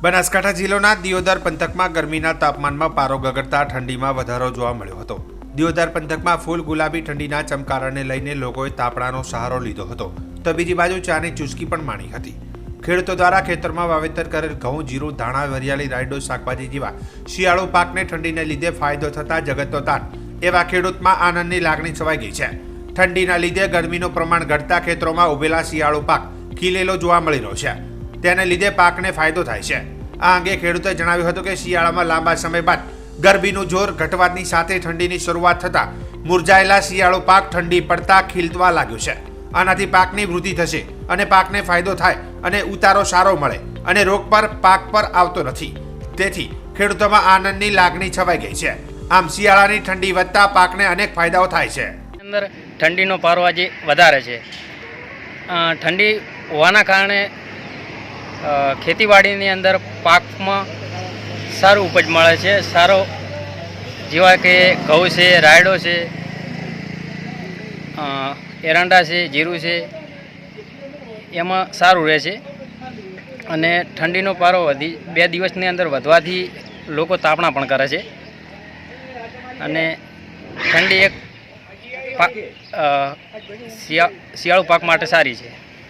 બનાસકાંઠા જિલ્લાના દિયોદર પંથકમાં ગરમીના તાપમાનમાં પારો ગગડતા ઠંડીમાં વધારો જોવા મળ્યો હતો। દિયોદર પંથકમાં ફૂલ ગુલાબી ઠંડીના ચમકારાને લઈને લોકોએ તાપણાનો સહારો લીધો હતો, તો બીજી બાજુ ચાની ચૂસકી પણ માણી હતી। ખેડૂતો દ્વારા ખેતરમાં વાવેતર કરેલ ઘઉં, જીરું, ધાણા, વરિયાળી, રાયડો, શાકભાજી જેવા શિયાળુ પાકને ઠંડીને લીધે ફાયદો થતા જગતનો તાત એવા ખેડૂતમાં આનંદની લાગણી છવાઈ ગઈ છે। ઠંડીના લીધે ગરમીનું પ્રમાણ ઘટતા ખેતરોમાં ઉભેલા શિયાળુ પાક ખીલેલો જોવા મળી રહ્યો છે, તેને લીધે પાકને ફાયદો થાય છે। આ અંગે ખેડૂતોએ જણાવ્યું હતું કે શિયાળામાં લાંબા સમય બાદ ગરમીનું જોર ઘટવાની સાથે ઠંડીની શરૂઆત થતાં મુરઝાયેલા શિયાળુ પાક ઠંડી પડતા ખીલવા લાગ્યું છે। આનાથી પાકની વૃદ્ધિ થશે અને પાકને ફાયદો થાય અને ઉતારો સારો મળે અને રોગ પર પાક પર આવતો નથી, તેથી ખેડૂતોમાં આનંદની લાગણી છવાઈ ગઈ છે। આમ શિયાળાની ઠંડી વધતા પાકને અનેક ફાયદાઓ થાય છે। અંદર ઠંડીનો પારો આજે વધારે છે। ઠંડી હોવાના કારણે ખેતીવાડીની અંદર પાકમાં સારું ઉપજ મળે છે। સારો જેવા કે ઘઉં છે, રાયડો છે, એરંડા છે, જીરું છે, એમાં સારું રહે છે। અને ઠંડીનો પારો 2 દિવસની અંદર વધવાથી લોકો તાપણા પણ કરે છે અને ઠંડી એક શિયાળુ પાક માટે સારી છે।